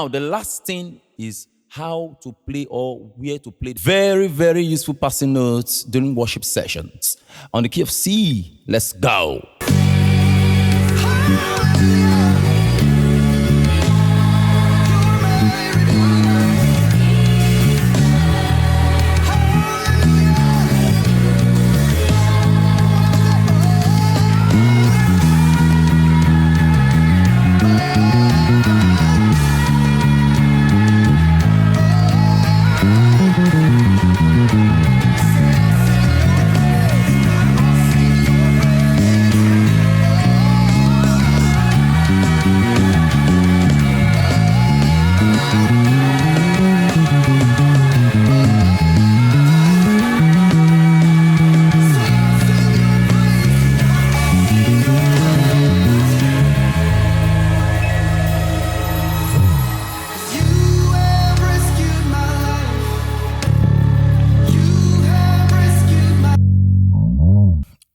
Now, the last thing is how to play or where to play. Very, very useful passing notes during worship sessions. On the key of C, let's go.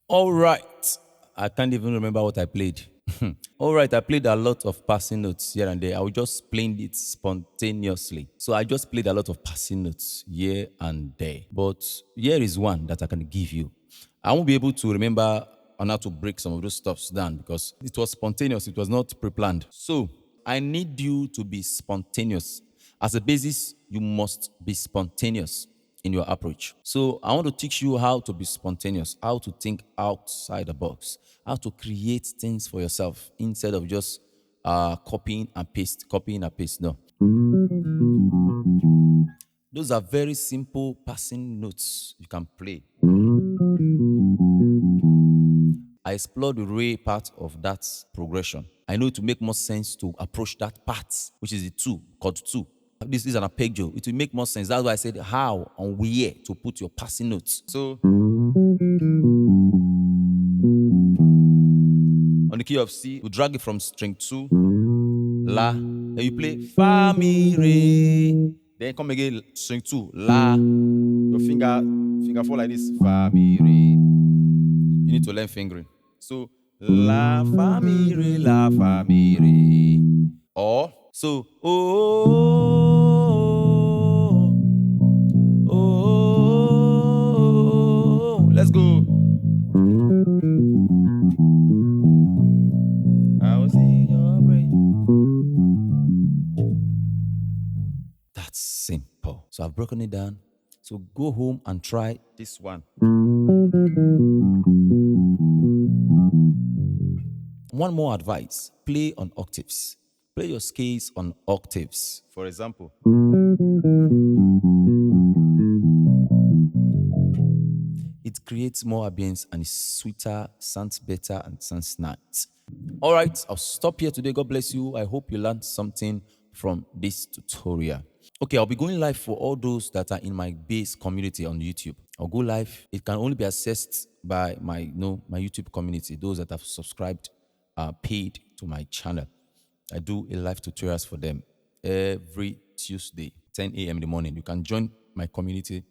All right. I can't even remember what I played. All right, I played a lot of passing notes here and there. I was just playing it spontaneously. So I just played a lot of passing notes here and there. But here is one that I can give you. I won't be able to remember on how to break some of those stuffs down because it was spontaneous. It was not pre-planned. So I need you to be spontaneous. As a basis, you must be spontaneous in your approach. So I want to teach you how to be spontaneous, how to think outside the box, how to create things for yourself instead of just copying and paste. No. Those are very simple passing notes you can play. I explored the re part of that progression. I know it will make more sense to approach that part, which is the two, chord two. This is an arpeggio. It will make more sense. That's why I said how and where to put your passing notes. So, on the key of C, you drag it from string 2, La. Then you play Fa, Mi, Re. Then come again, string 2, La. Your finger fall like this, Fa, Mi, Re. You need to learn fingering. So, La, Fa, Mi, Re, La, Fa, Mi, Re. Or, so, let's go. I was in your brain. That's simple. So I've broken it down. So go home and try this one. One more advice. Play on octaves. Play your scales on octaves. For example, it creates more ambience and is sweeter, sounds better, and sounds nice. All right, I'll stop here today. God bless you. I hope you learned something from this tutorial. Okay, I'll be going live for all those that are in my Bass community on YouTube. I'll go live. It can only be accessed by my YouTube community, those that have subscribed, paid to my channel. I do a live tutorials for them every Tuesday, 10 a.m. in the morning. You can join my community.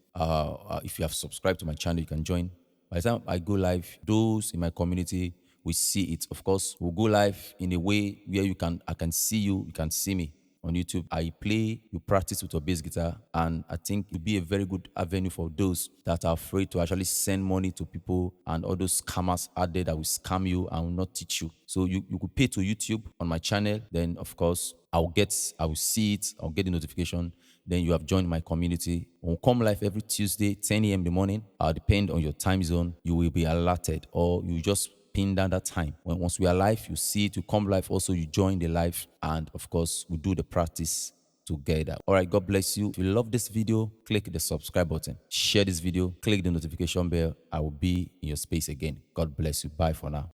If you have subscribed to my channel, you can join. By the time I go live, those in my community will see it. Of course, we'll go live in a way where I can see you, you can see me on YouTube. I play, you practice with your bass guitar, and I think it'll be a very good avenue for those that are afraid to actually send money to people and all those scammers out there that will scam you and will not teach you. So you could pay to YouTube on my channel. Then, of course, I will see it, I'll get the notification. Then you have joined my community. We'll come live every Tuesday, 10 a.m. in the morning. Depend on your time zone, you will be alerted, or you just pin down that time. Once we are live, you see it, you come live, also you join the live, and of course, we do the practice together. All right, God bless you. If you love this video, click the subscribe button. Share this video, click the notification bell. I will be in your space again. God bless you. Bye for now.